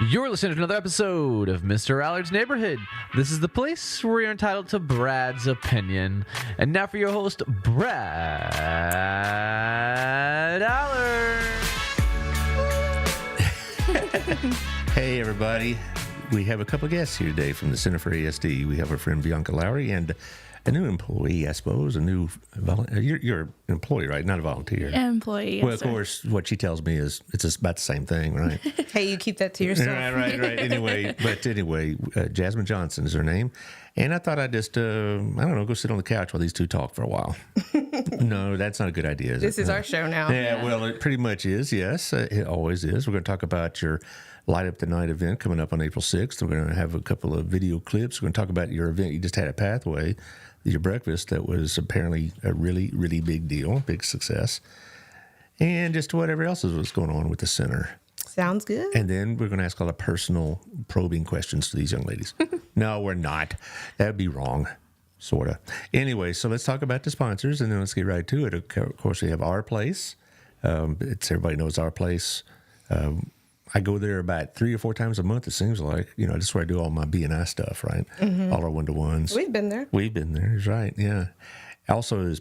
You're listening to another episode of Mr. Allard's Neighborhood. This is the place where you're entitled to Brad's opinion. And now for your host, Brad Allard. Hey, everybody. We have a couple of guests here today from the Center for ASD. We have our friend Bianca Lowery and a new employee, I suppose, a new you're an employee, right? Not a volunteer. Employee, yes, well, of course, what she tells me is it's just about the same thing, right? Hey, you keep that to yourself. Right. Anyway, Jasmine Johnson is her name. And I thought I'd just, go sit on the couch while these two talk for a while. No, that's not a good idea, is This it? is our show now. Yeah, well, it pretty much is, yes. It always is. We're going to talk about your Light Up the Night event coming up on April 6th. We're going to have a couple of video clips. We're going to talk about your event you just had at Pathway, your breakfast that was apparently a really, really big deal, big success. And just whatever else is what's going on with the center. Sounds good. And then we're going to ask all the personal probing questions to these young ladies. No, we're not. That would be wrong, sort of. Anyway, so let's talk about the sponsors, and then let's get right to it. Of course, we have Our Place. Everybody knows Our Place. I go there about 3 or 4 times a month, it seems like. That's where I do all my B&I stuff, right? Mm-hmm. All our one-to-ones. We've been there. That's right, yeah. Also,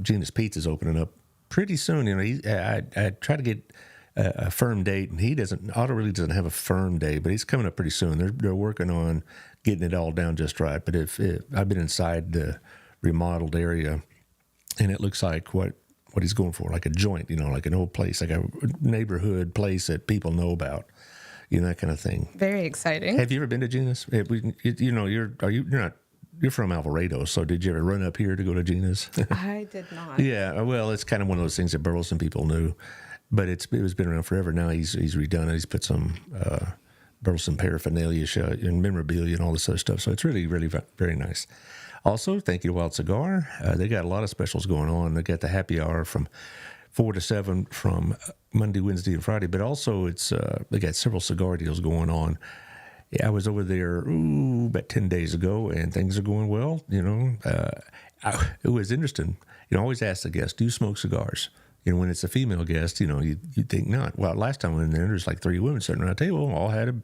Gina's Pizza's opening up pretty soon. I try to get a firm date, and Otto really doesn't have a firm date, but he's coming up pretty soon. They're working on getting it all down just right. But I've been inside the remodeled area, and it looks like what he's going for, like a joint, like an old place, like a neighborhood place that people know about, that kind of thing. Very exciting. Have you ever been to Gina's? You're from Alvarado, so did you ever run up here to go to Gina's? I did not. Yeah, well, it's kind of one of those things that Burleson people knew, but it was been around forever. Now he's redone it. He's put some Burleson paraphernalia and memorabilia and all this other stuff. So it's really, really very nice. Also, thank you to Wild Cigar. They got a lot of specials going on. They got the happy hour from 4 to 7 from Monday, Wednesday, and Friday. But also, they got several cigar deals going on. I was over there about 10 days ago, and things are going well. It was interesting. I always ask the guests, do you smoke cigars? When it's a female guest, you think not. Well, last time I went in there's like 3 women sitting around the table, all had a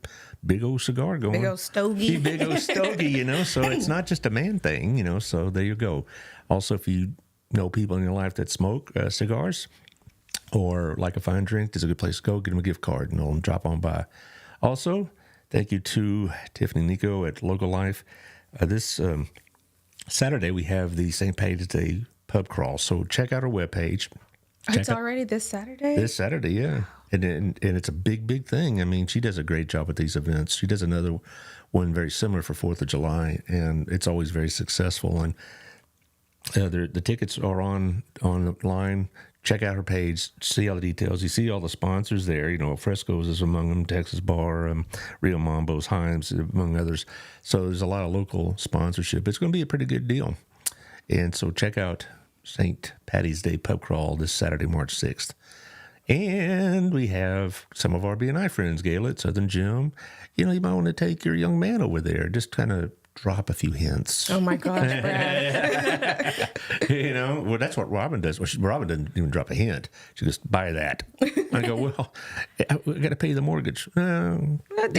big old cigar going. Big old stogie. Big old stogie, so it's not just a man thing, so there you go. Also, if you know people in your life that smoke cigars or like a fine drink, there's a good place to go. Get them a gift card and they'll drop on by. Also, thank you to Tiffany Nico at Local Life. This Saturday, we have the St. Patrick's Day pub crawl, so check out our webpage. It's already this Saturday? This Saturday, yeah. And it's a big, big thing. I mean, she does a great job with these events. She does another one very similar for 4th of July, and it's always very successful. And the tickets are online. Check out her page, see all the details. You see all the sponsors there. Fresco's is among them, Texas Bar, Rio Mambo's, Himes, among others. So there's a lot of local sponsorship. It's going to be a pretty good deal. And so check out St. Patty's Day pub crawl this Saturday, March 6th. And we have some of our B&I friends, Gail at Southern Gym. You might want to take your young man over there. Just kind of drop a few hints. Oh, my gosh, Brad. Well, that's what Robin does. Well, Robin doesn't even drop a hint. She goes, buy that. I go, well, I got to pay the mortgage. No. That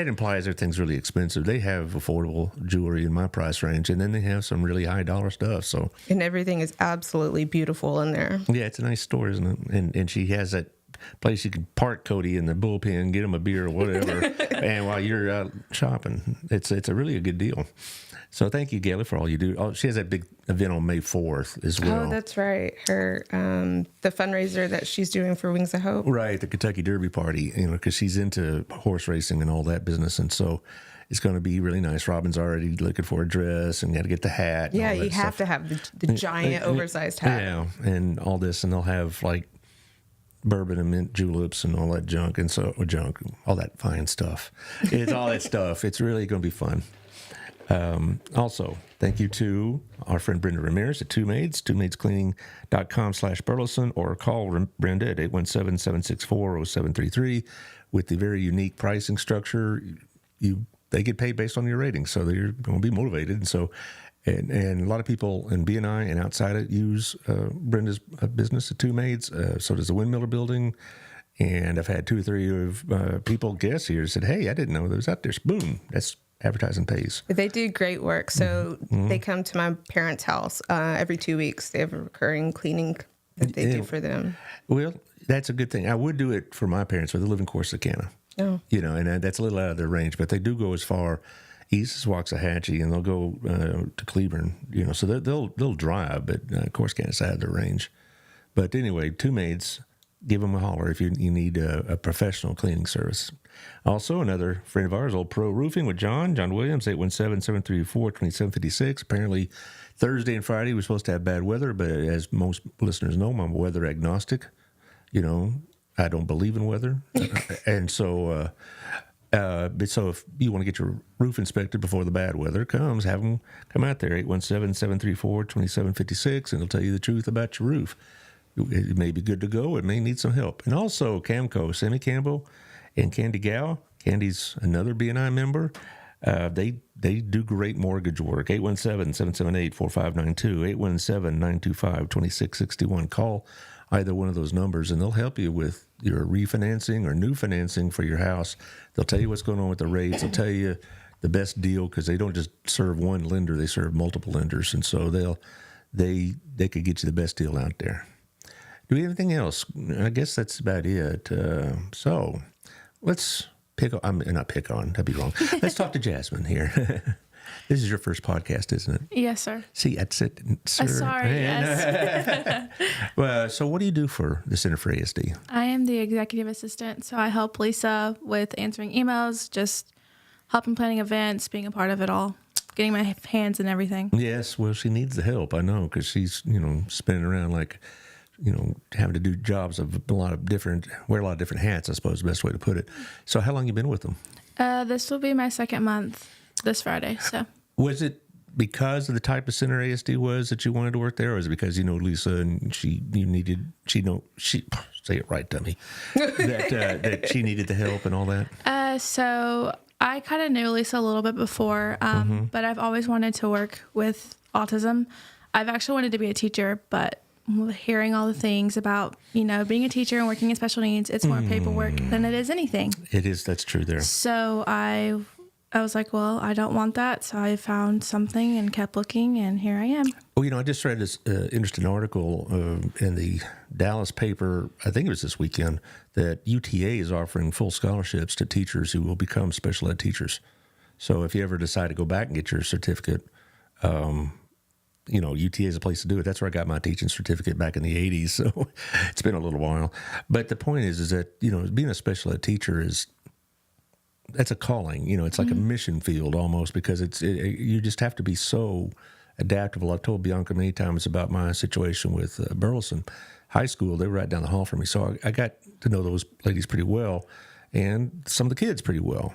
implies everything's really expensive. They have affordable jewelry in my price range, and then they have some really high dollar stuff. So, and everything is absolutely beautiful in there. Yeah, it's a nice store, isn't it? And she has that place you can park Cody in the bullpen, get him a beer or whatever, and while you're out shopping, it's a really a good deal. So thank you, Gail, for all you do. Oh, she has that big event on May 4th as well. Oh, that's right. Her the fundraiser that she's doing for Wings of Hope. Right, the Kentucky Derby party, because she's into horse racing and all that business, and so it's going to be really nice. Robin's already looking for a dress and got to get the hat. Yeah, you have to have the giant oversized hat. Yeah, and all this, and they'll have like bourbon and mint juleps and all that junk, all that fine stuff. It's all that stuff. It's really going to be fun. Also, thank you to our friend Brenda Ramirez at Two Maids, twomaidescleaning.com/Burleson, or call Brenda at 817-764-0733 with the very unique pricing structure. They get paid based on your ratings, so they're going to be motivated. And so, and a lot of people in B&I and outside it use Brenda's business at Two Maids. So does the Windmiller Building And I've had 2 or 3 of people guess here said, "Hey, I didn't know that was out there." So boom, that's advertising pays. They do great work. So they come to my parents' house every 2 weeks. They have a recurring cleaning that they do for them. Well, that's a good thing. I would do it for my parents, but they live in Corsicana. Oh. And that's a little out of their range, but they do go as far east as Waxahachie, and they'll go to Cleburne. So they'll drive, but Corsicana's out of their range. But anyway, 2 maids. Give them a holler if you need a professional cleaning service. Also, another friend of ours, Old Pro Roofing with John Williams, 817-734-2756. Apparently, Thursday and Friday we're supposed to have bad weather, but as most listeners know, I'm weather agnostic. I don't believe in weather. And so, so if you want to get your roof inspected before the bad weather comes, have them come out there, 817-734-2756, and they'll tell you the truth about your roof. It may be good to go. It may need some help. And also, Camco, Sammy Campbell and Candy Gow. Candy's another BNI member. They do great mortgage work. 817-778-4592, 817-925-2661. Call either one of those numbers, and they'll help you with your refinancing or new financing for your house. They'll tell you what's going on with the rates. They'll tell you the best deal because they don't just serve one lender. They serve multiple lenders. And so they could get you the best deal out there. Do we have anything else? I guess that's about it. So let's not pick on. That'd be wrong. Let's talk to Jasmine here. This is your first podcast, isn't it? Yes, sir. See, that's it, sir. Sorry, yes. Well, so what do you do for the Center for ASD? I am the executive assistant, so I help Lisa with answering emails, just helping planning events, being a part of it all, getting my hands in everything. Yes, well, she needs the help, I know, because she's, spinning around like, having to do jobs of wear a lot of different hats, I suppose is the best way to put it. So how long you been with them? This will be my 2nd month this Friday. So was it because of the type of center ASD was that you wanted to work there, or is it because Lisa and say it right, dummy, that she needed the help and all that? So I kind of knew Lisa a little bit before, but I've always wanted to work with autism. I've actually wanted to be a teacher, but hearing all the things about, being a teacher and working in special needs, it's more paperwork than it is anything. It is. That's true there. So I was like, well, I don't want that. So I found something and kept looking, and here I am. Well, I just read this interesting article in the Dallas paper, I think it was this weekend, that UTA is offering full scholarships to teachers who will become special ed teachers. So if you ever decide to go back and get your certificate, UTA is a place to do it. That's where I got my teaching certificate back in the 80s. So it's been a little while. But the point is that, being a special ed teacher that's a calling. It's like a mission field almost, because you just have to be so adaptable. I've told Bianca many times about my situation with Burleson High School. They were right down the hall from me. So I got to know those ladies pretty well and some of the kids pretty well.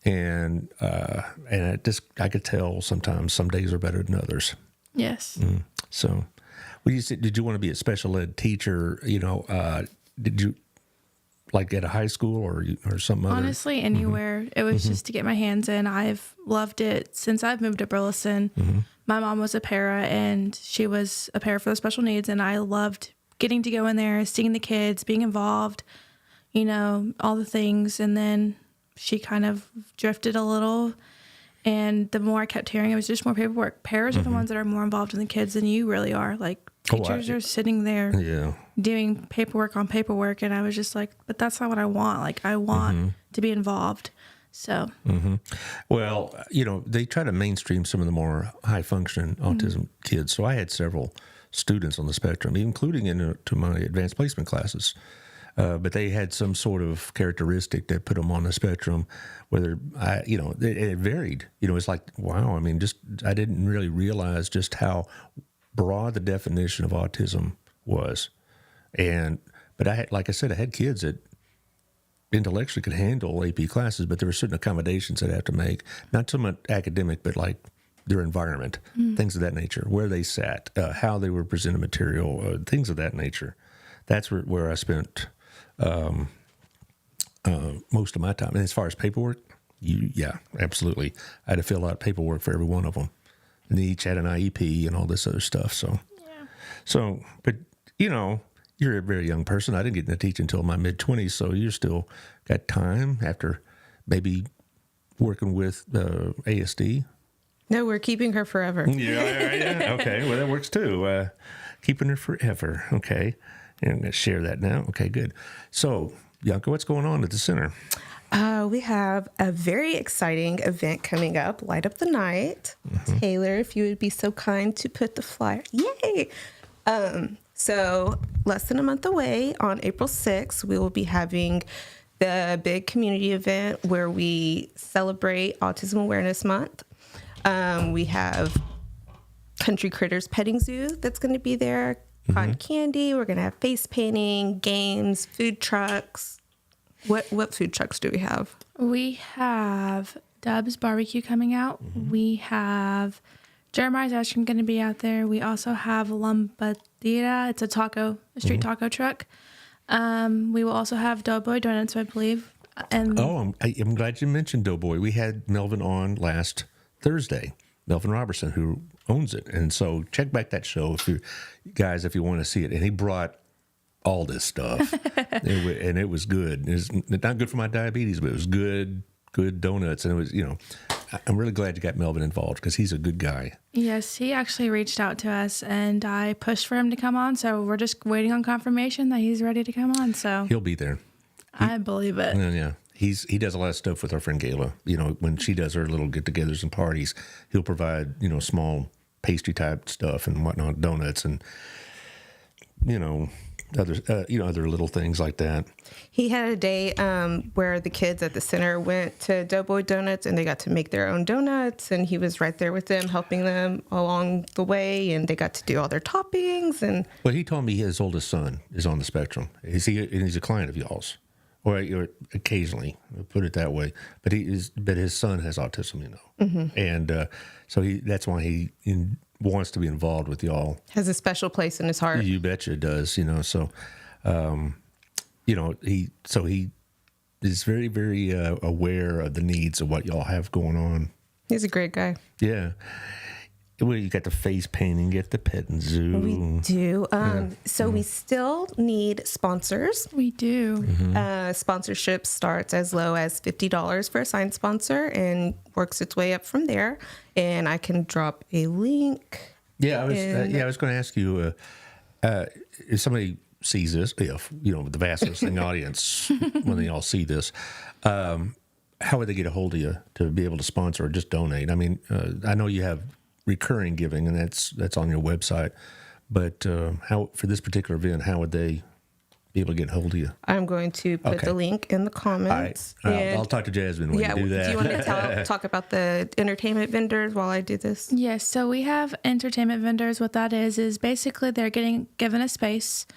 And I could tell sometimes some days are better than others. Yes. So, did you want to be a special ed teacher? Did you like at a high school or something? Honestly, anywhere. It was just to get my hands in. I've loved it since I've moved to Burleson. My mom was a para, and she was a para for the special needs, and I loved getting to go in there, seeing the kids, being involved, all the things. And then she kind of drifted a little. And the more I kept hearing, it was just more paperwork. Paras are the ones that are more involved in the kids than you really are. Like, teachers are sitting there doing paperwork on paperwork. And I was just like, but that's not what I want. Like, I want to be involved. So. Well, they try to mainstream some of the more high-functioning autism kids. So I had several students on the spectrum, including into my advanced placement classes. But they had some sort of characteristic that put them on the spectrum, whether it varied. It's like, wow, I didn't really realize just how broad the definition of autism was. But I had kids that intellectually could handle AP classes, but there were certain accommodations I'd have to make, not so much academic, but like their environment, things of that nature, where they sat, how they were presenting material, things of that nature. That's where I spent most of my time. And as far as paperwork, absolutely. I had to fill out paperwork for every one of them. And they each had an IEP and all this other stuff. But, you're a very young person. I didn't get into teaching until my mid-20s, so you're still got time after maybe working with ASD. No, we're keeping her forever. Yeah. Okay, well, that works too. Keeping her forever. Okay. And I'm going to share that now. Okay, good. So, Bianca, what's going on at the center? We have a very exciting event coming up, Light Up the Night. Taylor, if you would be so kind to put the flyer. Yay! So less than a month away, on April 6th, we will be having the big community event where we celebrate Autism Awareness Month. We have Country Critters Petting Zoo that's going to be there, cotton candy. We're going to have face painting, games, food trucks. What food trucks do we have? We have Dub's Barbecue coming out. We have Jeremiah's Ice Cream going to be out there. We also have Lambatira. It's a street taco truck. We will also have Doughboy Donuts, I believe. And I'm glad you mentioned Doughboy. We had Melvin on last Thursday, Melvin Robertson, who owns it. And so check back that show if you want to see it. And he brought all this stuff, and it was good. It's not good for my diabetes, but it was good donuts. And it was, I'm really glad you got Melvin involved because he's a good guy. Yes, he actually reached out to us, and I pushed for him to come on. So we're just waiting on confirmation that he's ready to come on. So he'll be there. I believe it. Yeah. He does a lot of stuff with our friend Gayla. When she does her little get-togethers and parties, he'll provide, small pastry type stuff and whatnot, donuts and, other little things like that. He had a day where the kids at the center went to Doughboy Donuts and they got to make their own donuts, and he was right there with them, helping them along the way, and they got to do all their toppings. And well, he told me his oldest son is on the spectrum. He's a client of y'all's, or occasionally, put it that way. But his son has autism, and so that's why he wants to be involved with y'all. Has a special place in his heart. You betcha it does, So, he is very, very aware of the needs of what y'all have going on. He's a great guy. Yeah. Well, you got the face painting, you get the petting zoo. We do. So we still need sponsors. We do. Sponsorship starts as low as $50 for a signed sponsor and works its way up from there. And I can drop a link. Yeah, I was going to ask you if somebody sees this, the vast listening audience, when they all see this, how would they get a hold of you to be able to sponsor or just donate? I mean, I know you have recurring giving, and that's on your website. But how for this particular event, how would they be able to get hold of you? I'm going to put the link in the comments. All right. I'll talk to Jasmine when you do that. Do you want to talk about the entertainment vendors while I do this? Yes. So we have entertainment vendors. What that is basically they're getting given a space,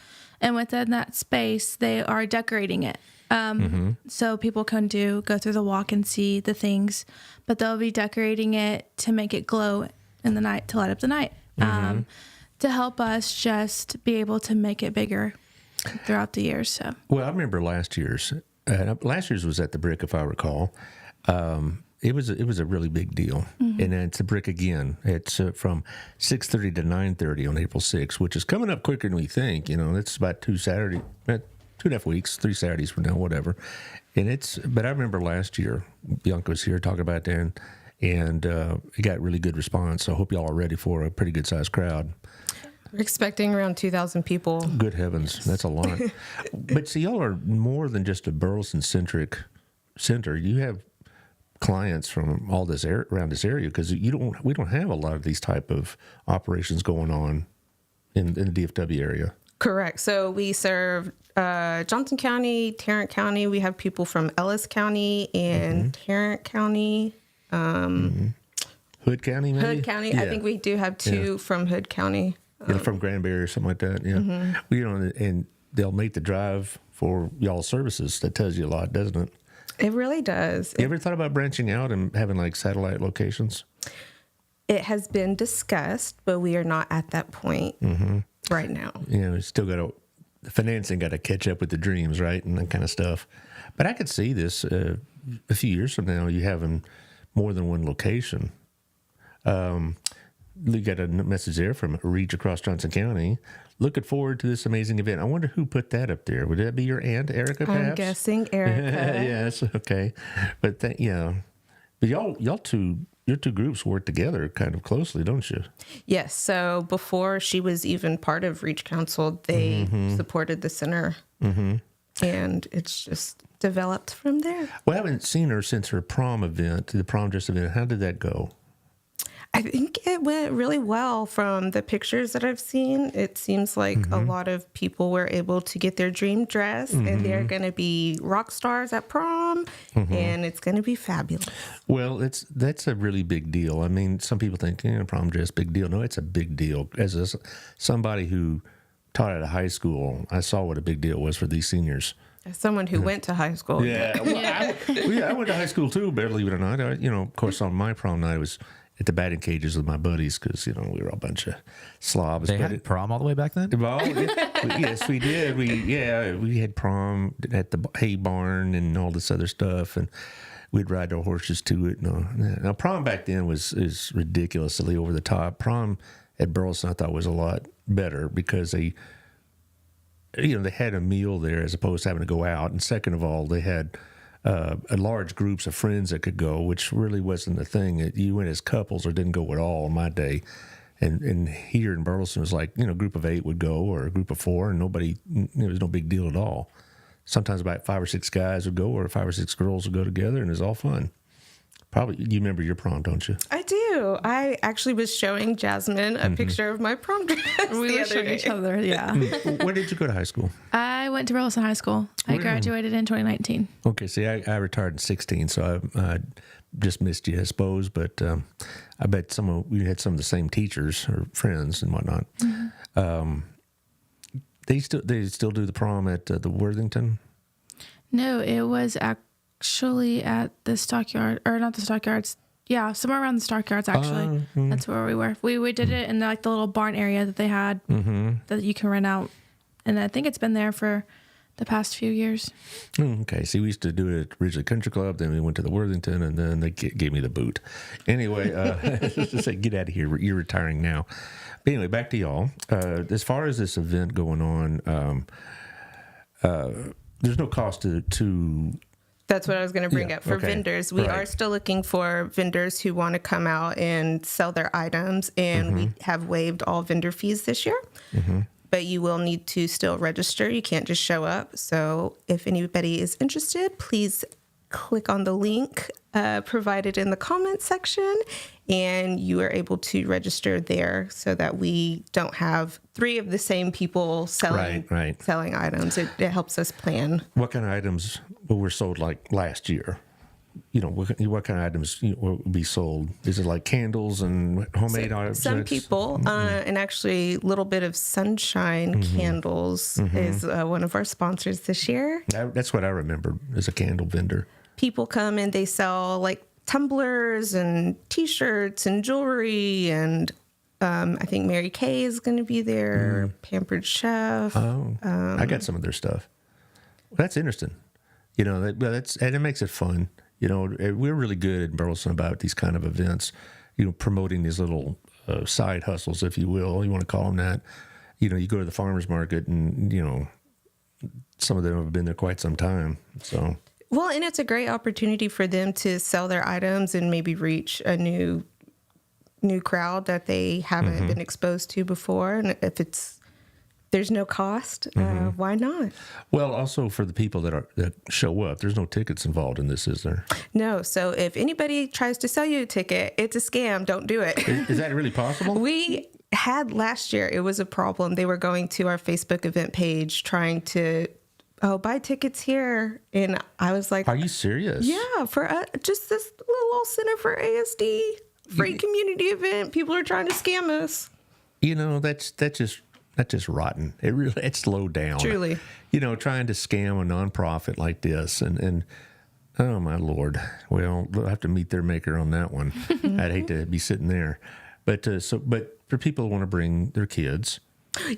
and within that space, they are decorating it. So people can go through the walk and see the things, but they'll be decorating it to make it glow in the night, to light up the night, to help us just be able to make it bigger throughout the years. So, well, I remember last year's. Last year's was at the Brick, if I recall. It was a really big deal, and it's a Brick again. It's from 6:30 to 9:30 on April 6th, which is coming up quicker than we think. It's about 2.5 weeks, 3 Saturdays from now, whatever. But I remember last year, Bianca was here talking about that, and it got really good response. So I hope y'all are ready for a pretty good sized crowd. We're expecting around 2,000 people. Good heavens, that's a lot. But see, y'all are more than just a Burleson-centric center. You have clients from all this around this area because we don't have a lot of these type of operations going on in the DFW area. Correct. So we serve Johnson County, Tarrant County. We have people from Ellis County and Tarrant County. Hood County, maybe? Hood County. Yeah. I think we do have 2 from Hood County. From Granbury or something like that. Yeah. And they'll make the drive for y'all's services. That tells you a lot, doesn't it? It really does. You ever thought about branching out and having like satellite locations? It has been discussed, but we are not at that point right now. We still the financing got to catch up with the dreams, right? And that kind of stuff. But I could see this a few years from now, you having more than one location. we got a message there from Reach across Johnson County. Looking forward to this amazing event. I wonder who put that up there. Would that be your aunt, Erica, perhaps? I'm guessing Erica. Yes, okay. But but your two groups work together kind of closely, don't you? Yes. So before she was even part of Reach Council, they supported the center. Mm-hmm. And it's just developed from there. Well, I haven't seen her since her prom event, the prom dress event. How did that go? I think it went really well from the pictures that I've seen. It seems like a lot of people were able to get their dream dress, and they're going to be rock stars at prom, and it's going to be fabulous. Well, that's a really big deal. I mean, some people think, prom dress, big deal. No, it's a big deal. As somebody who taught at a high school, I saw what a big deal was for these seniors. As someone who went to high school. Yeah, I went to high school too, believe it or not. Of course, on my prom night, I was at the batting cages with my buddies because, we were a bunch of slobs. They had prom all the way back then? Well, yes, we did. We had prom at the hay barn and all this other stuff, and we'd ride our horses to it. Now, prom back then is ridiculously over the top. Prom at Burleson, I thought, was a lot better because they had a meal there as opposed to having to go out. And second of all, they had large groups of friends that could go, which really wasn't the thing. You went as couples or didn't go at all in my day. And here in Burleson, it was like, a group of 8 would go or a group of 4, and nobody, it was no big deal at all. Sometimes about 5 or 6 guys would go or 5 or 6 girls would go together, and it was all fun. Probably, you remember your prom, don't you? I do. I actually was showing Jasmine a picture of my prom dress. We were showing each other, yeah. Where did you go to high school? I went to Burleson High School. I graduated in 2019. Okay, see, I retired in 16, so I just missed you, I suppose. But I bet we had some of the same teachers or friends and whatnot. Mm-hmm. They still do the prom at the Worthington? No, it was actually at the stockyard, or not the stockyards. Yeah, somewhere around the stockyards, actually. That's where we were. We did it in the little barn area that they had that you can rent out. And I think it's been there for the past few years. Okay. See, we used to do it at Ridgely Country Club. Then we went to the Worthington, and then they gave me the boot. Anyway, just say, get out of here. You're retiring now. But anyway, back to y'all. As far as this event going on, there's no cost to That's what I was going to bring up for vendors. We are still looking for vendors who want to come out and sell their items, and we have waived all vendor fees this year. But you will need to still register. You can't just show up. So if anybody is interested, please click on the link provided in the comments section, and you are able to register there so that we don't have 3 of the same people selling items. It helps us plan. What kind of items were sold like last year? What kind of items will be sold? Is it like candles and homemade items? Some people, and actually a little bit of sunshine candles is one of our sponsors this year. That's what I remember as a candle vendor. People come and they sell like tumblers and T-shirts and jewelry, and I think Mary Kay is going to be there, Pampered Chef. I got some of their stuff. Well, that's interesting. And it makes it fun. We're really good in Burleson about these kind of events, promoting these little side hustles, if you will. You want to call them that. You go to the farmer's market and, some of them have been there quite some time. So, well, and it's a great opportunity for them to sell their items and maybe reach a new crowd that they haven't been exposed to before. And if there's no cost, why not? Well, also for the people that show up, there's no tickets involved in this, is there? No. So if anybody tries to sell you a ticket, it's a scam. Don't do it. Is that really possible? We had last year, it was a problem. They were going to our Facebook event page trying to, buy tickets here. And I was like, are you serious? Yeah, for just this little center for ASD, free community event. People are trying to scam us. That's just rotten. It's low down. Truly. Trying to scam a nonprofit like this and oh my Lord. Well, they'll have to meet their maker on that one. I'd hate to be sitting there. But for people who want to bring their kids,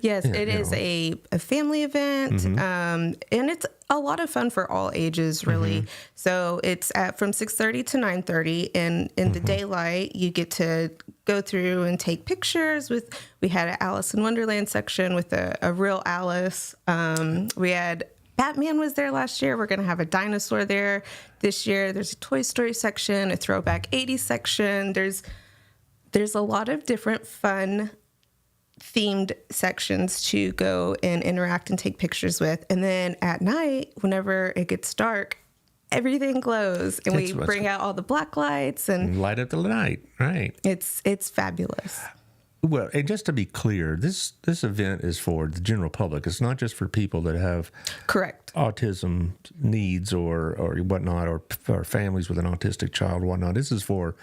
Yes, Yeah, it you is know. a family event, and it's a lot of fun for all ages, really. So it's from 6:30 to 9:30, and in the daylight, you get to go through and take pictures with. We had an Alice in Wonderland section with a real Alice. We had Batman was there last year. We're going to have a dinosaur there this year. There's a Toy Story section, a throwback 80s section. There's a lot of different fun themed sections to go and interact and take pictures with. And then at night, whenever it gets dark, everything glows and we That's bring out all the black lights and Light up the night, right? it's fabulous. Well, and just to be clear, this event is for the general public. It's not just for people that have Correct. autism needs or whatnot, or families with an autistic child, whatnot. This is for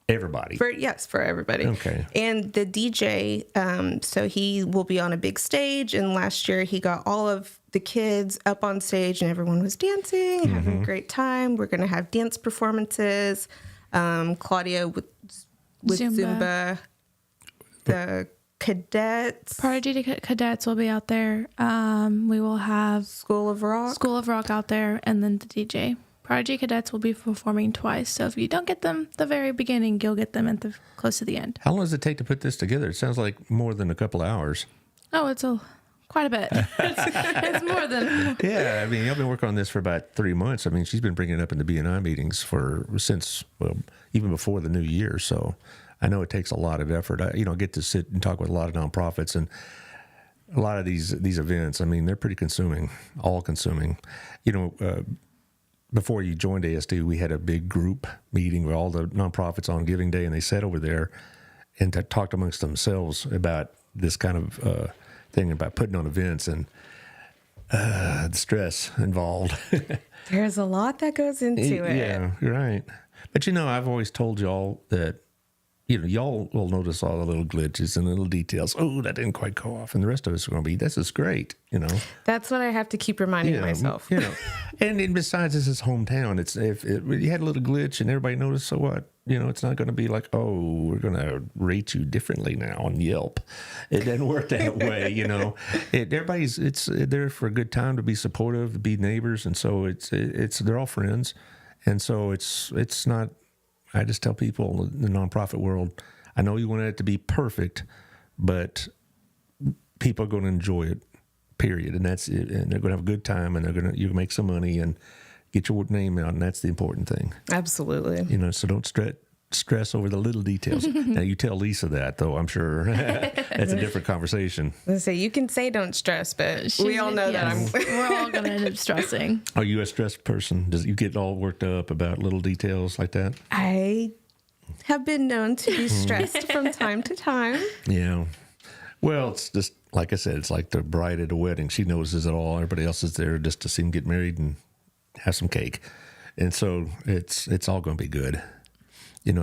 everybody. For everybody. Okay. And the DJ, so he will be on a big stage. And last year he got all of the kids up on stage and everyone was dancing, having a great time. We're going to have dance performances. Claudia with Zumba. The cadets. Prodigy cadets will be out there. We will have School of Rock out there, and then the DJ. Prodigy cadets will be performing twice. So if you don't get them the very beginning, you'll get them at the close to the end. How long does it take to put this together? It sounds like more than a couple of hours. Oh, it's quite a bit. It's more than. Yeah, I mean, I've been working on this for about 3 months. I mean, she's been bringing it up in the BNI meetings since even before the new year. So I know it takes a lot of effort. I get to sit and talk with a lot of nonprofits, and a lot of these events. I mean, they're pretty consuming, all consuming. Before you joined ASD, we had a big group meeting with all the nonprofits on Giving Day, and they sat over there and talked amongst themselves about this kind of thing about putting on events and the stress involved. There's a lot that goes into it. Yeah, you're right. But I've always told y'all that y'all will notice all the little glitches and little details. Oh, that didn't quite go off. And the rest of us are going to be, this is great, That's what I have to keep reminding myself. And besides, this is hometown. If you had a little glitch and everybody noticed, so what? It's not going to be like, oh, we're going to rate you differently now on Yelp. It doesn't work that way, it's there for a good time, to be supportive, to be neighbors. And so they're all friends. And so it's not, I just tell people in the nonprofit world, I know you want it to be perfect, but people are going to enjoy it, period. And that's it. And they're going to have a good time, and you can make some money and get your name out. And that's the important thing. Absolutely. So don't stress over the little details. Now, you tell Lisa that, though, I'm sure that's a different conversation. So you can say don't stress, but we all know that we're all going to end up stressing. Are you a stressed person? Does you get all worked up about little details like that? I have been known to be stressed from time to time. Yeah. Well, it's just, like I said, it's like the bride at a wedding. She notices it all. Everybody else is there just to see them get married and have some cake. And so it's all going to be good.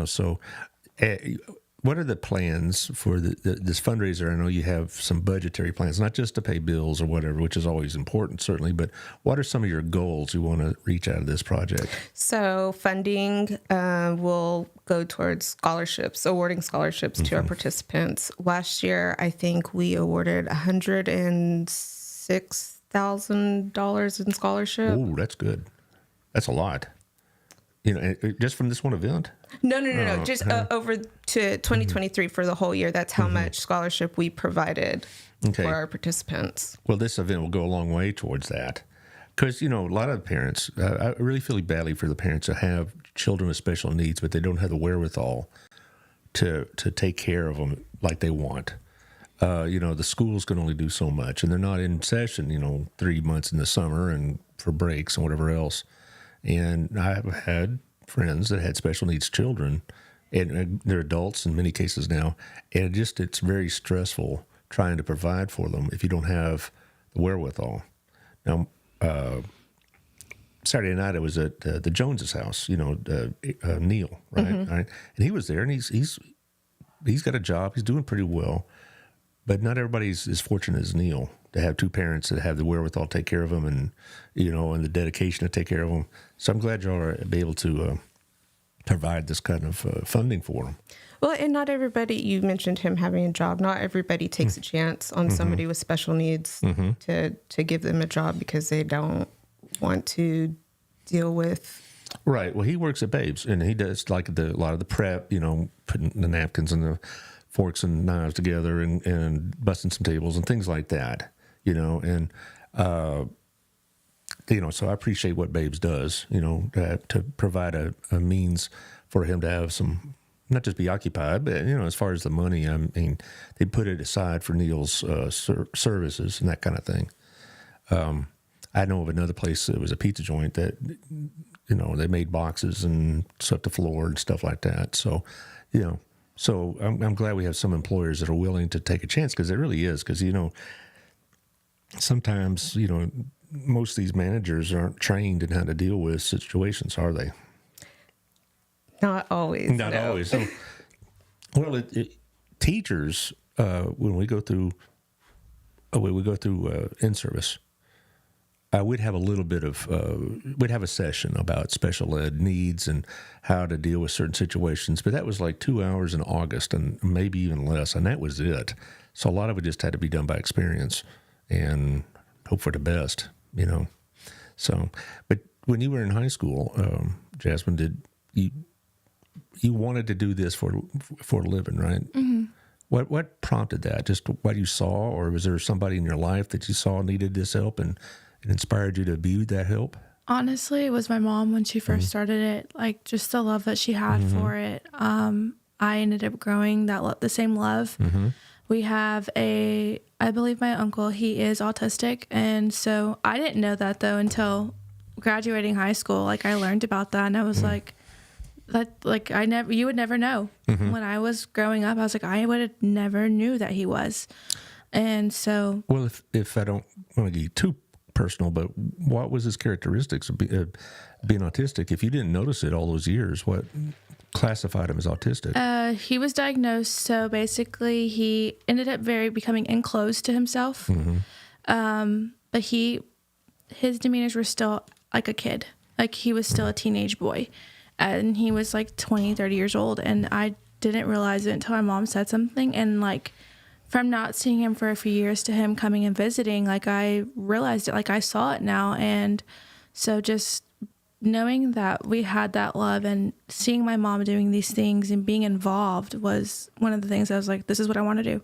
So what are the plans for this fundraiser? I know you have some budgetary plans, not just to pay bills or whatever, which is always important, certainly, but what are some of your goals you want to reach out of this project? So funding will go towards scholarships, awarding scholarships to our participants. Last year, I think we awarded $106,000 in scholarship. Oh, that's good. That's a lot. Just from this one event? No. Just over to 2023 for the whole year. That's how much scholarship we provided for our participants. Well, this event will go a long way towards that. Because, a lot of parents, I really feel badly for the parents that have children with special needs, but they don't have the wherewithal to take care of them like they want. The schools can only do so much, and they're not in session, 3 months in the summer and for breaks and whatever else. And I've had friends that had special needs children, and they're adults in many cases now, and it's very stressful trying to provide for them if you don't have the wherewithal. Now, Saturday night I was at the Joneses' house, Neil, right? Right? And he was there, and he's got a job. He's doing pretty well, but not everybody's as fortunate as Neil to have two parents that have the wherewithal to take care of them, and and the dedication to take care of them. So I'm glad y'all are able to provide this kind of funding for them. Well, and not everybody, you mentioned him having a job. Not everybody takes a chance on somebody with special needs to give them a job because they don't want to deal with. Right. Well, he works at Babes, and he does like a lot of the prep, putting the napkins and the forks and knives together and busting some tables and things like that, and, so I appreciate what Babes does, to provide a means for him to have some, not just be occupied, but, as far as the money, I mean, they put it aside for Neil's services and that kind of thing. I know of another place that was a pizza joint that, they made boxes and swept the floor and stuff like that. So, so I'm glad we have some employers that are willing to take a chance, because it really is. Because, sometimes, most of these managers aren't trained in how to deal with situations, are they? Not always. Not always. So, well, teachers, when we go through in-service, we'd have a little bit of, we'd have a session about special ed needs and how to deal with certain situations. But that was like 2 hours in August and maybe even less. And that was it. So a lot of it just had to be done by experience and hope for the best, So, but when you were in high school, Jasmine, did you wanted to do this for a living, right? Mm-hmm. What prompted that? Just what you saw, or was there somebody in your life that you saw needed this help and it inspired you to be that help? Honestly, it was my mom when she first started it. Like, just the love that she had for it. I ended up growing the same love. Mm-hmm. We have I believe my uncle, he is autistic. And so I didn't know that though until graduating high school. Like, I learned about that and I was like, you would never know. Mm-hmm. When I was growing up, I was like, I would have never knew that he was. And so, well, if I don't want to get too personal, but what was his characteristics of being autistic? If you didn't notice it all those years, what classified him as autistic? He was diagnosed. So basically, he ended up becoming enclosed to himself. Mm-hmm. But his demeanors were still like a kid. Like, he was still a teenage boy. And he was like 20, 30 years old. And I didn't realize it until my mom said something. And like, from not seeing him for a few years to him coming and visiting, like, I realized it, like, I saw it now. And so just knowing that we had that love and seeing my mom doing these things and being involved was one of the things I was like, this is what I want to do.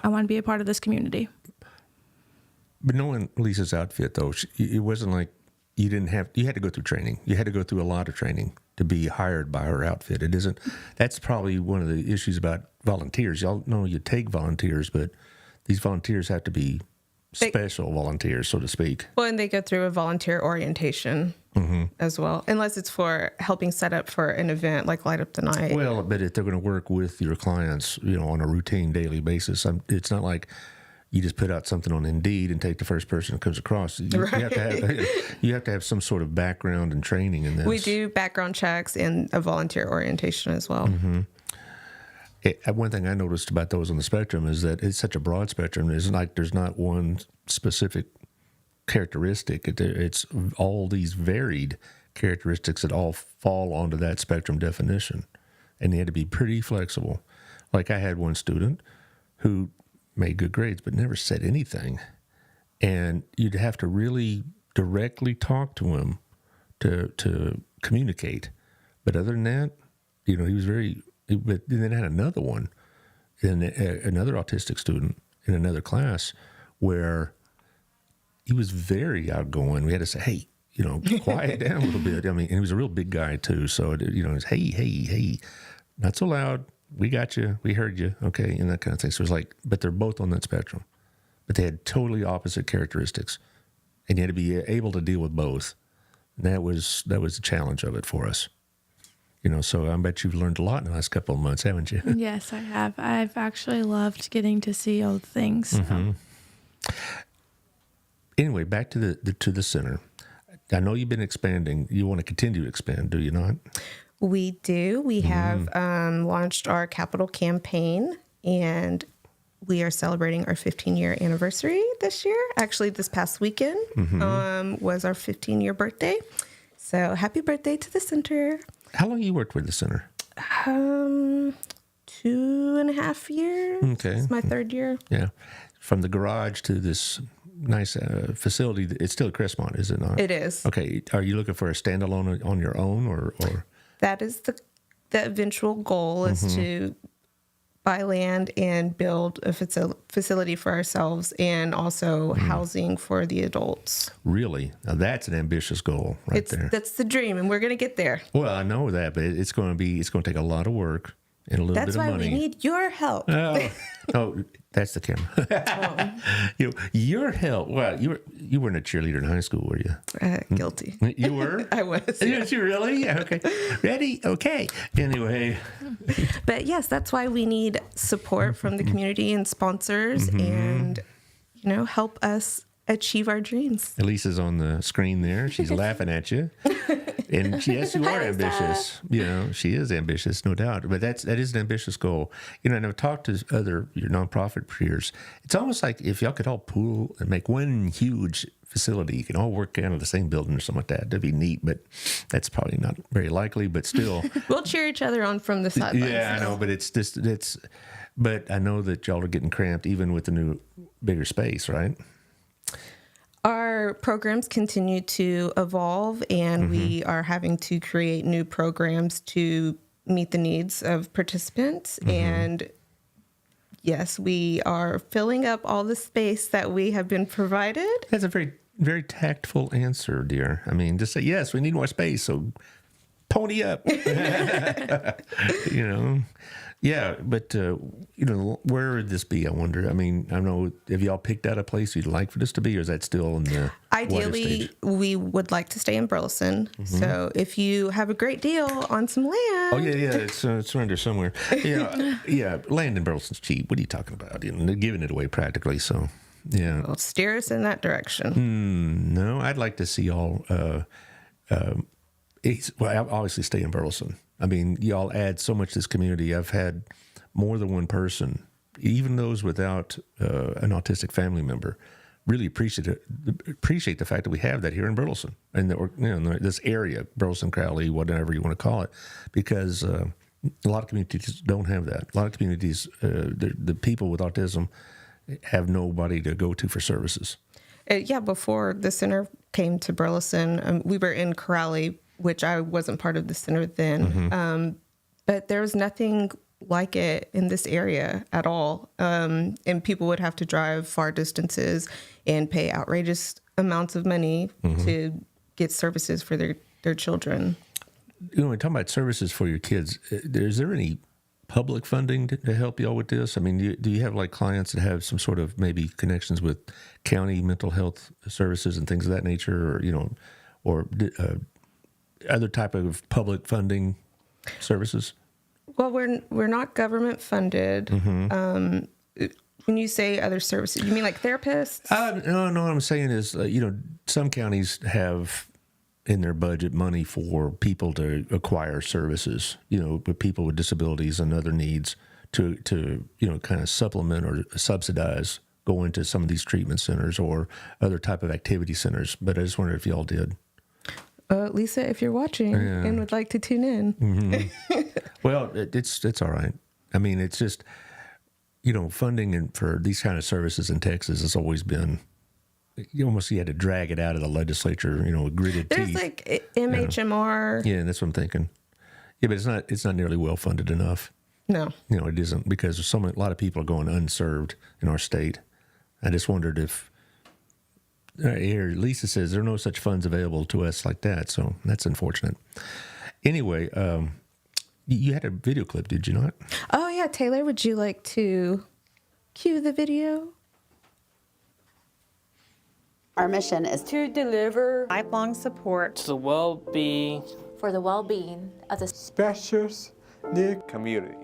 I want to be a part of this community. But knowing Lisa's outfit, though, it wasn't like you had to go through training. You had to go through a lot of training to be hired by her outfit. It isn't, that's probably one of the issues about volunteers. Y'all know you take volunteers, but these volunteers have to be special volunteers, so to speak. Well, and they go through a volunteer orientation as well, unless it's for helping set up for an event like Light Up the Night. Well, but if they're going to work with your clients, on a routine daily basis, it's not like you just put out something on Indeed and take the first person that comes across. You have to have some sort of background and training in this. We do background checks and a volunteer orientation as well. Mm-hmm. One thing I noticed about those on the spectrum is that it's such a broad spectrum. It's like there's not one specific characteristic. It's all these varied characteristics that all fall onto that spectrum definition. And they had to be pretty flexible. Like, I had one student who made good grades but never said anything. And you'd have to really directly talk to him to communicate. But other than that, he was very... But then I had another one, another autistic student in another class where he was very outgoing. We had to say, hey, quiet down a little bit. I mean, and he was a real big guy too. So, it was, hey, not so loud. We got you. We heard you. Okay. And that kind of thing. So it was like, but they're both on that spectrum. But they had totally opposite characteristics. And you had to be able to deal with both. And that was the challenge of it for us. So I bet you've learned a lot in the last couple of months, haven't you? Yes, I have. I've actually loved getting to see old things. Mm-hmm. Anyway, back to the center. I know you've been expanding. You want to continue to expand, do you not? We do. We have launched our capital campaign, and we are celebrating our 15-year anniversary this year. Actually, this past weekend was our 15-year birthday. So happy birthday to the center. How long you worked with the center? 2.5 years. Okay. It's my third year. Yeah. From the garage to this nice facility, it's still at Crestmont, is it not? It is. Okay. Are you looking for a standalone on your own or? That is the eventual goal is to buy land and build a facility for ourselves and also housing for the adults. Really? Now that's an ambitious goal there. That's the dream, and we're going to get there. Well, I know that, but it's going to take a lot of work and a little That's bit of why money. we need your help. Oh, that's the camera. Your help. Well, you weren't a cheerleader in high school, were you? Guilty. You were? I was. Did you really? Okay. Ready? Okay. Anyway. But yes, that's why we need support from the community and sponsors and, help us achieve our dreams. Elisa's on the screen there. She's laughing at you. And yes, you are ambitious. She is ambitious, no doubt. But that is an ambitious goal. And I've talked to your nonprofit peers. It's almost like if y'all could all pool and make one huge facility, you can all work out of the same building or something like that. That'd be neat, but that's probably not very likely. But still, we'll cheer each other on from the sidelines. Yeah, I know. But But I know that y'all are getting cramped even with the new, bigger space, right? Our programs continue to evolve, and we are having to create new programs to meet the needs of participants. And yes, we are filling up all the space that we have been provided. That's a very, very tactful answer, dear. I mean, just say, yes, we need more space, so pony up. Yeah, but, where would this be, I wonder? I mean, I don't know, have y'all picked out a place you'd like for this to be, or is that still in the Ideally, we would like to stay in Burleson. So if you have a great deal on some land. Oh, yeah, it's around there somewhere. Yeah, land in Burleson's cheap. What are you talking about? They're giving it away practically, so, yeah. Well, steer us in that direction. No, I'd like to see y'all, I'll obviously stay in Burleson. I mean, y'all add so much to this community. I've had more than one person, even those without an autistic family member, really appreciate the fact that we have that here in Burleson and this area, Burleson, Crowley, whatever you want to call it, because a lot of communities don't have that. A lot of communities, the people with autism have nobody to go to for services. Before the center came to Burleson, we were in Crowley, which I wasn't part of the center then. But there was nothing like it in this area at all. And people would have to drive far distances and pay outrageous amounts of money to get services for their children. We're talking about services for your kids. Is there any public funding to help y'all with this? I mean, do you have like clients that have some sort of maybe connections with county mental health services and things of that nature, or other type of public funding services? Well, we're not government funded. When you say other services, you mean like therapists? No, what I'm saying is, some counties have in their budget money for people to acquire services, with people with disabilities and other needs to kind of supplement or subsidize, go into some of these treatment centers or other type of activity centers. But I just wondered if y'all did. Lisa, if you're watching and would like to tune in. Well, it's all right. I mean, it's just, funding for these kind of services in Texas has always been, you had to drag it out of the legislature, with gritted teeth. There's like MHMR. Yeah, that's what I'm thinking. Yeah, but it's not nearly well funded enough. No. It isn't, because a lot of people are going unserved in our state. I just wondered if, here, Lisa says there are no such funds available to us like that, so that's unfortunate. Anyway, you had a video clip, did you not? Oh, yeah. Taylor, would you like to cue the video? Our mission is to deliver lifelong support to the well-being for the well-being of the special needs community.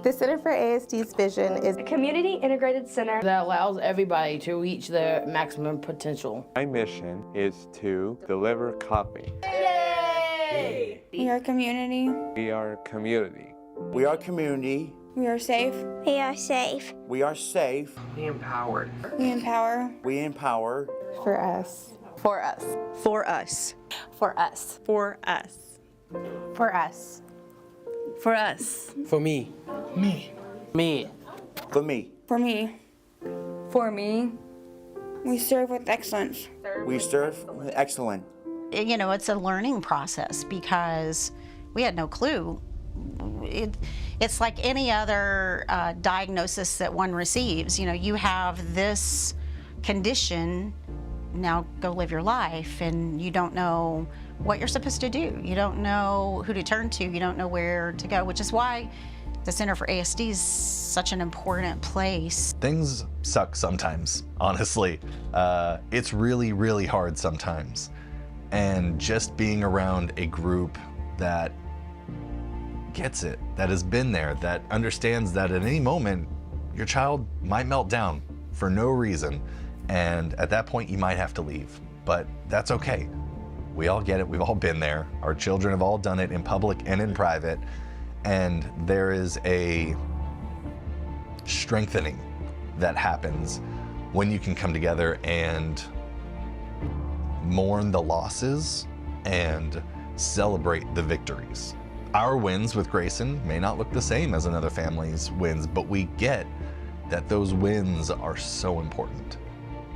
The Center for ASD's vision is a community integrated center that allows everybody to reach their maximum potential. My mission is to deliver coffee. Yay! We are community. We are community. We are community. We are safe. We are safe. We are safe. We empowered. We empower. We empower. for us. For us. For us. For us. For us. For us. For us. For me. Me. Me. For me. For me. For me. We serve with excellence. We serve with excellence. You know, it's a learning process because we had no clue. It's like any other diagnosis that one receives. You know, you have this condition, now go live your life, and you don't know what you're supposed to do. You don't know who to turn to. You don't know where to go, which is why the Center for ASD is such an important place. Things suck sometimes, honestly. It's really, really hard sometimes. And just being around a group that gets it, that has been there, that understands that at any moment, your child might melt down for no reason. And at that point, you might have to leave. But that's okay. We all get it. We've all been there. Our children have all done it in public and in private. And there is a strengthening that happens when you can come together and mourn the losses and celebrate the victories. Our wins with Grayson may not look the same as another family's wins, but we get that those wins are so important.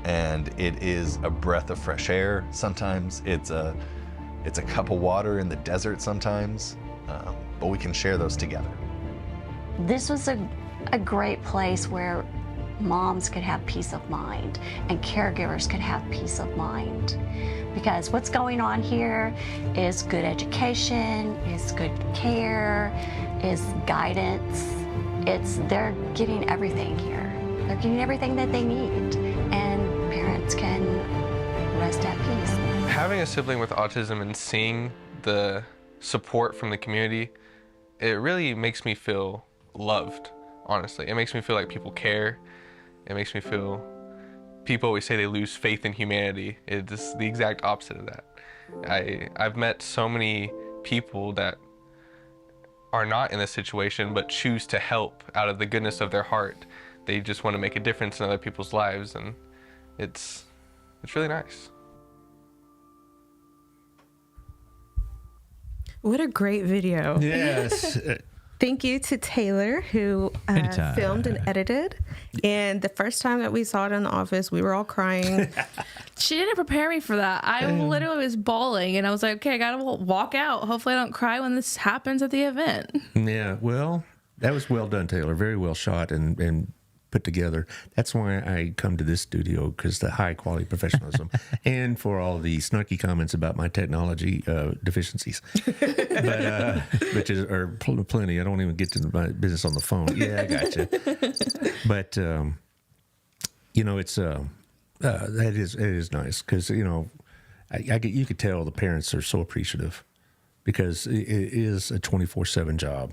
And it is a breath of fresh air sometimes. It's a cup of water in the desert sometimes, but we can share those together. This was a great place where moms could have peace of mind and caregivers could have peace of mind. Because what's going on here is good education, is good care, is guidance. They're getting everything here. They're getting everything that they need, and parents can rest at peace. Having a sibling with autism and seeing the support from the community, it really makes me feel loved, honestly. It makes me feel like people care. It makes me feel, people always say they lose faith in humanity. It's the exact opposite of that. I've met so many people that are not in this situation but choose to help out of the goodness of their heart. They just want to make a difference in other people's lives, and it's really nice. What a great video. Yes. Thank you to Taylor, who filmed and edited. And the first time that we saw it in the office, we were all crying. She didn't prepare me for that. I literally was bawling, and I was like, okay, I gotta walk out. Hopefully I don't cry when this happens at the event. Yeah, well, that was well done, Taylor. Very well shot and put together. That's why I come to this studio, because the high quality professionalism and for all the snarky comments about my technology deficiencies, but which are plenty. I don't even get to my business on the phone. Yeah, I gotcha. But you know, it's it is nice because you know, you could tell the parents are so appreciative because it is a 24/7 job,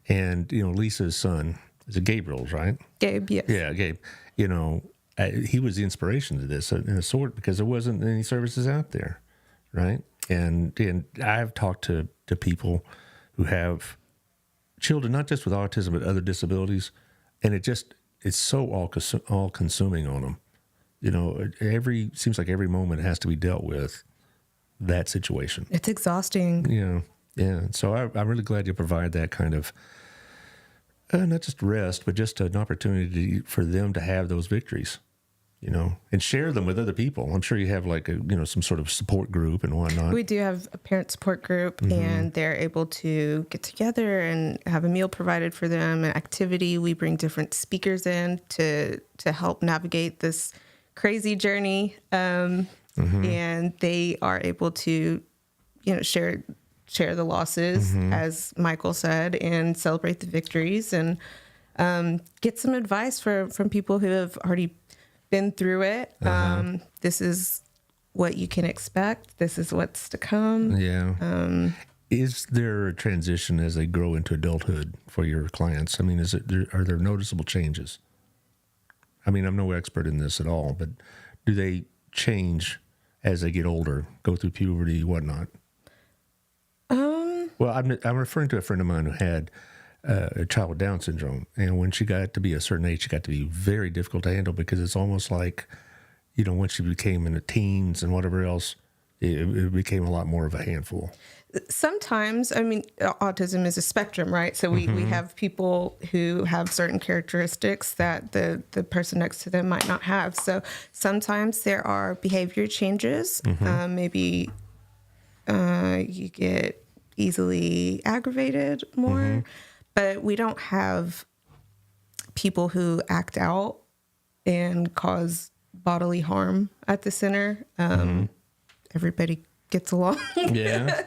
and you know, Lisa's son. Is it Gabriel's, right? Gabe, yes. Yeah, Gabe. You know, he was the inspiration to this in a sort because there wasn't any services out there, right? And I've talked to people who have children, not just with autism, but other disabilities, and it's so all consuming on them. You know, seems like every moment has to be dealt with that situation. It's exhausting. Yeah. So I'm really glad you provide that kind of. Not just rest, but just an opportunity for them to have those victories, you know, and share them with other people. I'm sure you have like some sort of support group and whatnot. We do have a parent support group, and they're able to get together and have a meal provided for them, an activity. We bring different speakers in to help navigate this crazy journey, and they are able to, you know, share the losses, as Michael said, and celebrate the victories, and get some advice from people who have already been through it. This is what you can expect. This is what's to come. Yeah. Is there a transition as they grow into adulthood for your clients? I mean, are there noticeable changes? I mean, I'm no expert in this at all, but do they change as they get older, go through puberty, whatnot? Well, I'm referring to a friend of mine who had a child with Down syndrome, and when she got to be a certain age, she got to be very difficult to handle because it's almost like, you know, once she became in the teens and whatever else, it became a lot more of a handful. Sometimes, I mean, autism is a spectrum, right? So we have people who have certain characteristics that the person next to them might not have. So sometimes there are behavior changes. Maybe you get easily aggravated more, but we don't have people who act out and cause bodily harm at the center. Everybody gets along. Yeah.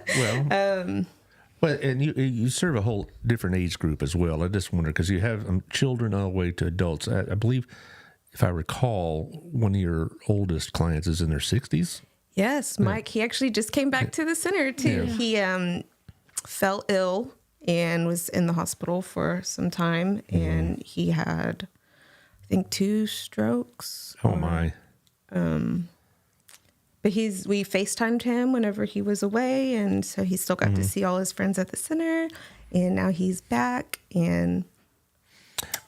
Well, and you serve a whole different age group as well. I just wonder, because you have children all the way to adults. I believe, if I recall, one of your oldest clients is in their 60s. Yes, Mike. He actually just came back to the center too. Yeah. He fell ill and was in the hospital for some time, and he had, I think, 2 strokes. Oh my. But we FaceTimed him whenever he was away, and so he still got to see all his friends at the center, and now he's back and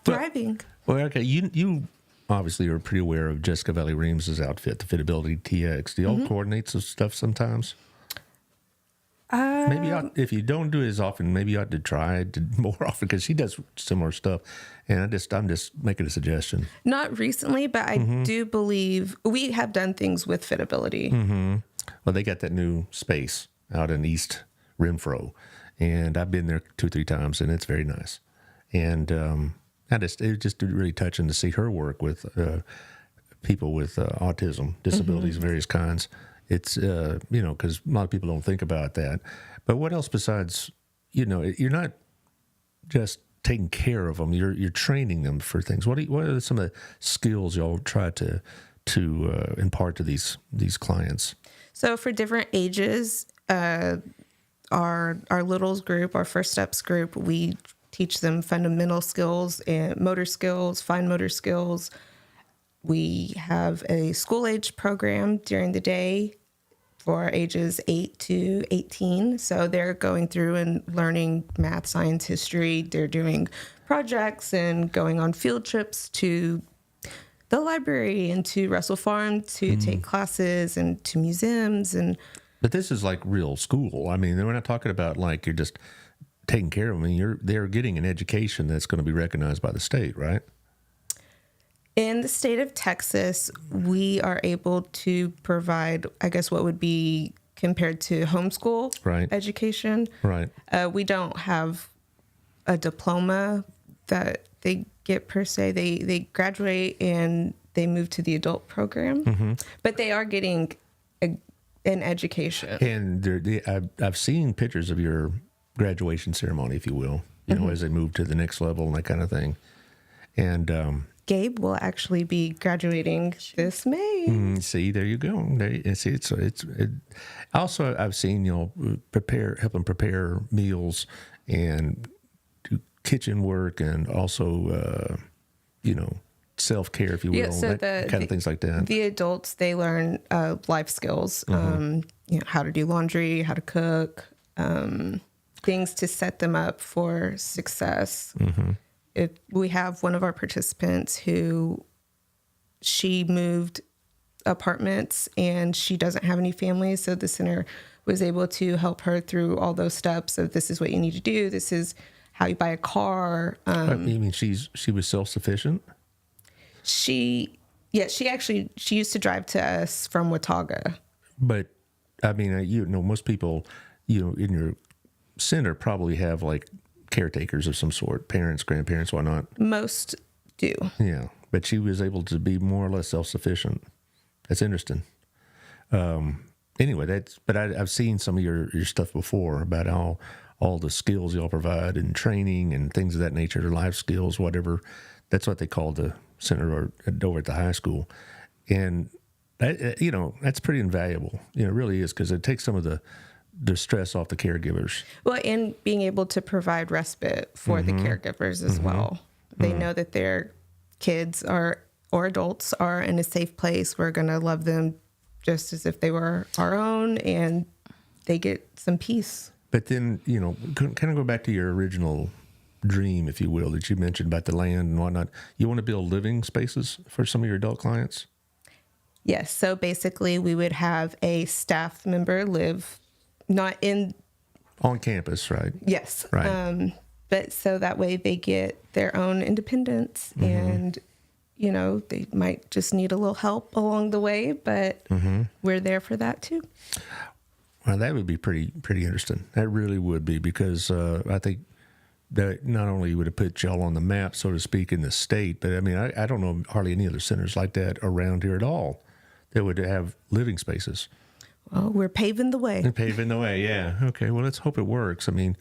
thriving. Well, okay, you obviously are pretty aware of Jessica Valley Reams' outfit, the Fitability TX. Do y'all coordinate some stuff sometimes? Maybe if you don't do it as often, maybe you ought to try it more often, because she does similar stuff. And I'm just making a suggestion. Not recently, but I do believe we have done things with Fitability. Well, they got that new space out in East Renfro, and I've been there 2-3 times, and it's very nice. And it was just really touching to see her work with people with autism, disabilities of various kinds. It's, because a lot of people don't think about that. But what else besides, you're not just taking care of them, you're training them for things. What are some of the skills y'all try to impart to these clients? So for different ages, our littles group, our First Steps group, we teach them fundamental skills and motor skills, fine motor skills. We have a school-age program during the day for ages 8 to 18. So they're going through and learning math, science, history. They're doing projects and going on field trips to the library and to Russell Farm to take classes and to museums. But this is like real school. I mean, we're not talking about like you're just taking care of them. I mean, they're getting an education that's going to be recognized by the state, right? In the state of Texas, we are able to provide, I guess, what would be compared to homeschool education. Right. We don't have a diploma that they get per se. They graduate and they move to the adult program, but they are getting an education. And I've seen pictures of your graduation ceremony, if you will, as they move to the next level and that kind of thing. And Gabe will actually be graduating this May. See, there you go. Also, I've seen help them prepare meals and do kitchen work, and also self-care, if you will, kind of things like that. The adults, they learn life skills, how to do laundry, how to cook, things to set them up for success. If we have one of our participants who she moved apartments and she doesn't have any family, so the center was able to help her through all those steps of this is what you need to do, this is how you buy a car. You mean she was self-sufficient? She used to drive to us from Watauga. But I mean, most people, in your center probably have like caretakers of some sort, parents, grandparents, whatnot. Most do. Yeah, but she was able to be more or less self-sufficient. That's interesting. Anyway, I've seen some of your stuff before about all the skills y'all provide and training and things of that nature, life skills, whatever. That's what they call the center over at the high school. And that's pretty invaluable. It really is, because it takes some of the stress off the caregivers. Well, and being able to provide respite for the caregivers as well. They know that their kids or adults are in a safe place. We're going to love them just as if they were our own, and they get some peace. But then, kind of go back to your original dream, if you will, that you mentioned about the land and whatnot. You want to build living spaces for some of your adult clients? Yes. So basically, we would have a staff member live not in on campus, right? Yes. Right. But so that way they get their own independence, and they might just need a little help along the way, but we're there for that too. Well, that would be pretty interesting. That really would be, because I think that not only would it put y'all on the map, so to speak, in the state, but I mean, I don't know hardly any other centers like that around here at all that would have living spaces. Well, we're paving the way. Paving the way, yeah. Okay, well, let's hope it works. I mean,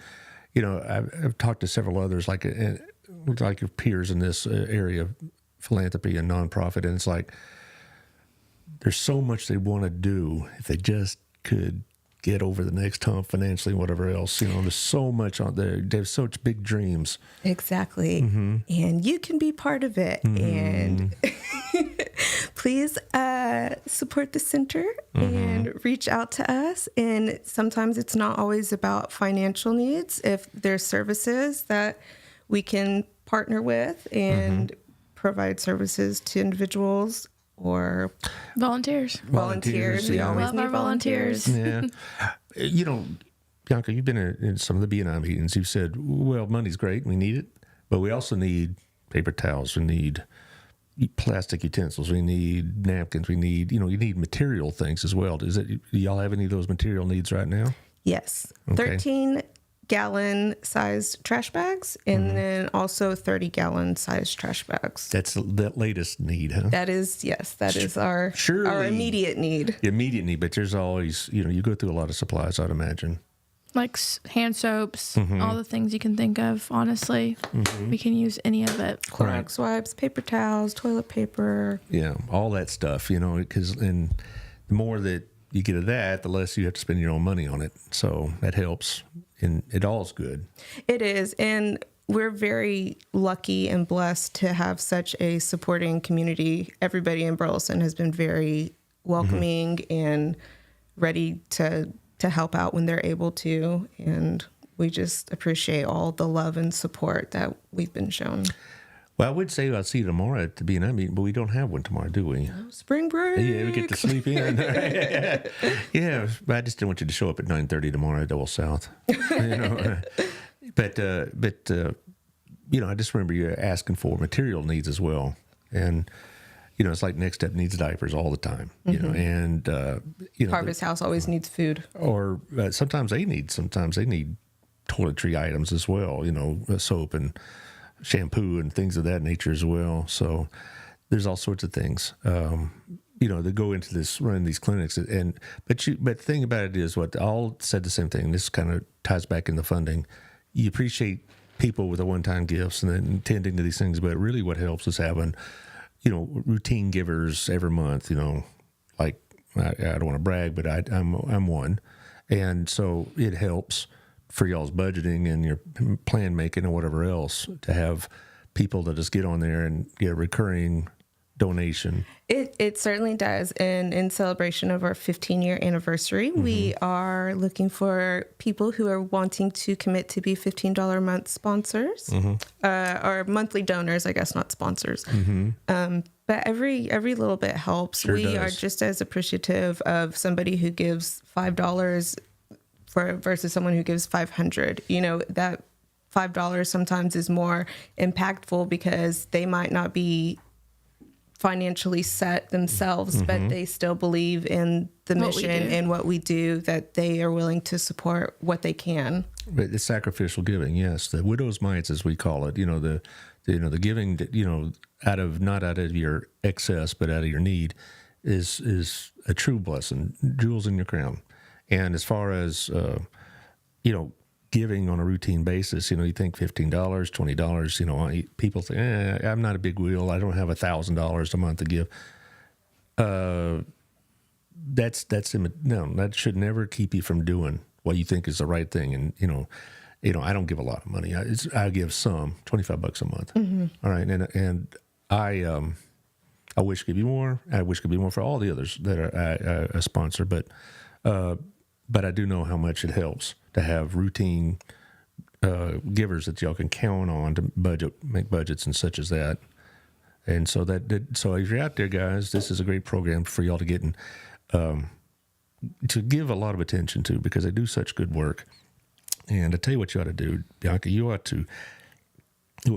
I've talked to several others, like your peers in this area of philanthropy and nonprofit, and it's like there's so much they want to do if they just could get over the next hump financially and whatever else. There's so much on there. They have such big dreams. Exactly. And you can be part of it. And please support the center and reach out to us. And sometimes it's not always about financial needs. If there's services that we can partner with and provide services to individuals or volunteers. We always love need our volunteers. Yeah. Bianca, you've been in some of the BNI meetings. You've said, well, money's great. We need it. But we also need paper towels. We need plastic utensils. We need napkins. We need, you need material things as well. Do y'all have any of those material needs right now? Yes. Okay. 13-gallon sized trash bags, and then also 30-gallon sized trash bags. That's the latest need, huh? That is, yes, that is our immediate need. Immediate need, but there's always, you go through a lot of supplies, I'd imagine. Like hand soaps, all the things you can think of, honestly. We can use any of it. Clorox wipes, paper towels, toilet paper. Yeah, all that stuff, because the more that you get of that, the less you have to spend your own money on it. So that helps, and it all is good. It is, and we're very lucky and blessed to have such a supporting community. Everybody in Burleson has been very welcoming and ready to help out when they're able to, and we just appreciate all the love and support that we've been shown. Well, I would say I'll see you tomorrow at the BNI meeting, but we don't have one tomorrow, do we? Spring break. Yeah, we get to sleep in. Yeah, but I just didn't want you to show up at 9:30 tomorrow at Double South. But I just remember you asking for material needs as well, and it's like Next Step needs diapers all the time. And Harvest House always needs food. Or sometimes they need toiletry items as well. Soap and shampoo and things of that nature as well. So there's all sorts of things, that go into running these clinics. But the thing about it is, what all said the same thing. This kind of ties back in the funding. You appreciate people with the one-time gifts and then tending to these things, but really what helps is having, routine givers every month. Like I don't want to brag, but I'm one, and so it helps for y'all's budgeting and your plan making and whatever else, to have people that just get on there and get a recurring donation. It certainly does. And in celebration of our 15-year anniversary, we are looking for people who are wanting to commit to be $15 a month sponsors, or monthly donors, I guess, not sponsors. But every little bit helps. Sure we does. are just as appreciative of somebody who gives $5 versus someone who gives $500. That $5 sometimes is more impactful because they might not be financially set themselves, but they still believe in the mission and what we do, that they are willing to support what they can. But it's sacrificial giving, yes. The widow's mites, as we call it. The giving that, not out of your excess, but out of your need, is a true blessing, jewels in your crown. And as far as giving on a routine basis, you think $15, $20, people think, I'm not a big wheel. I don't have $1,000 a month to give. That should never keep you from doing what you think is the right thing. And, I don't give a lot of money. I give some, $25 a month. All right. And I wish it could be more. I wish it could be more for all the others that are a sponsor, but I do know how much it helps to have routine givers that y'all can count on to make budgets and such as that. And so so if you're out there, guys, this is a great program for y'all to get in, to give a lot of attention to, because they do such good work. And I tell you what you ought to do, Bianca, you ought to,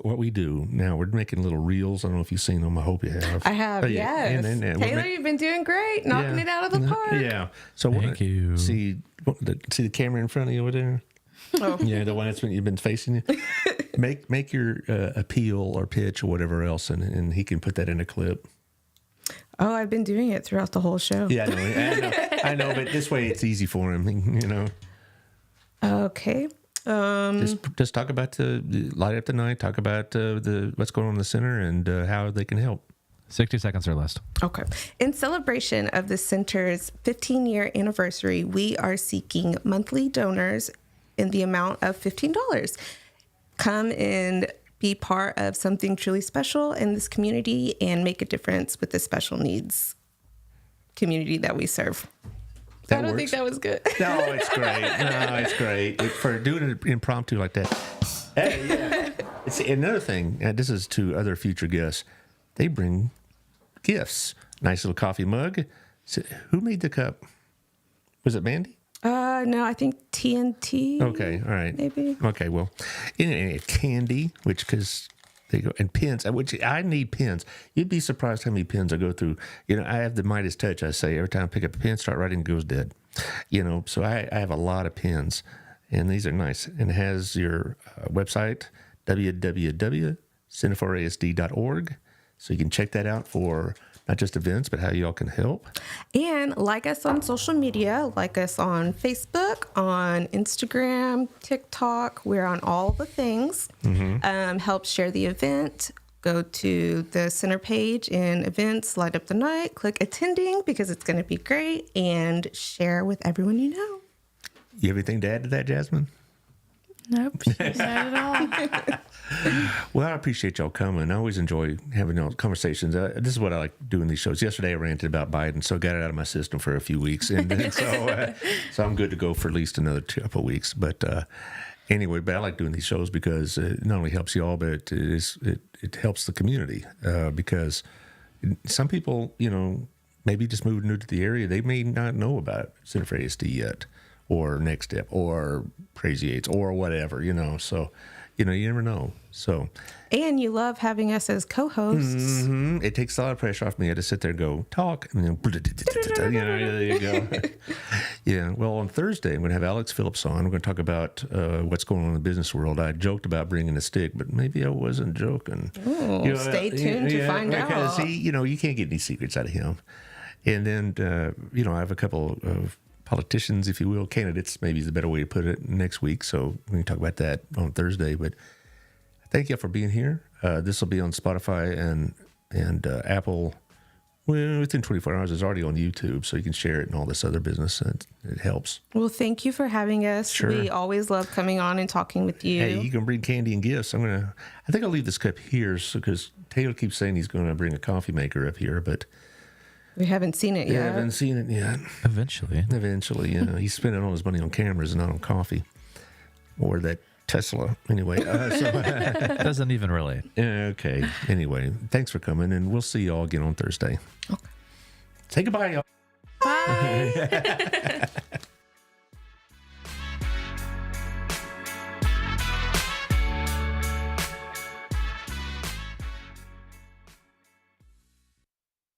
what we do now, we're making little reels. I don't know if you've seen them. I hope you have. I have, yes. Taylor, you've been doing great, knocking it out of the park. Yeah. So Thank you. See the camera in front of you over there? Oh. Yeah, the one that's when you've been facing you. Make your appeal or pitch or whatever else, and he can put that in a clip. Oh, I've been doing it throughout the whole show. Yeah, I know, but this way it's easy for him, Okay. Just talk about the Light Up the Night. Talk about what's going on in the center and how they can help. 60 seconds or less. Okay. In celebration of the center's 15-year anniversary, we are seeking monthly donors in the amount of $15. Come and be part of something truly special in this community and make a difference with the special needs community that we serve. I don't think that was good. No, it's great. No, it's great. For doing it impromptu like that. Hey, yeah. It's another thing, this is to other future guests, they bring gifts. Nice little coffee mug. So, who made the cup? Was it Mandy? No, I think TNT. Okay, all right. Maybe. Okay, well, candy, which, because they go, and pens, which I need pens. You'd be surprised how many pens I go through. I have the Midas touch, I say. Every time I pick up a pen, start writing, it goes dead. So I have a lot of pens, and these are nice. And it has your website, www.centerforasd.org. So you can check that out for not just events, but how y'all can help. And like us on social media, like us on Facebook, on Instagram, TikTok. We're on all the things. Mm-hmm. Help share the event. Go to the center page in events, Light Up the Night, click attending because it's going to be great, and share with everyone you know. You have anything to add to that, Jasmine? Nope, not at all. Well, I appreciate y'all coming. I always enjoy having y'all conversations. This is what I like doing these shows. Yesterday I ranted about Biden, so I got it out of my system for a few weeks, and then, so I'm good to go for at least another couple of weeks. But anyway, but I like doing these shows because it not only helps y'all, but it helps the community because some people, maybe just moved new to the area, they may not know about Center for ASD yet, or Next Step, or Crazy Eights, or whatever, so. You never know. So, and you love having us as co-hosts. Mm-hmm. It takes a lot of pressure off me. I had to sit there and go talk, and there you go. Yeah. Well, on Thursday, I'm going to have Alex Phillips on. We're going to talk about what's going on in the business world. I joked about bringing a stick, but maybe I wasn't joking. Ooh, stay tuned to find out. Because you can't get any secrets out of him. And then, I have a couple of politicians, if you will, candidates, maybe is the better way to put it, next week. So we can talk about that on Thursday. But thank you for being here. This will be on Spotify and Apple. Well, within 24 hours, it's already on YouTube, so you can share it and all this other business. And it helps. Well, thank you for having us. Sure. We always love coming on and talking with you. Hey, you can bring candy and gifts. I think I'll leave this cup here because Taylor keeps saying he's going to bring a coffee maker up here, but we haven't seen it yet. Yeah, I haven't seen it yet. Eventually, yeah. He's spending all his money on cameras and not on coffee. Or that Tesla. Anyway. Doesn't even relate. Okay. Anyway, thanks for coming, and we'll see y'all again on Thursday. Okay. Say goodbye, y'all. Bye.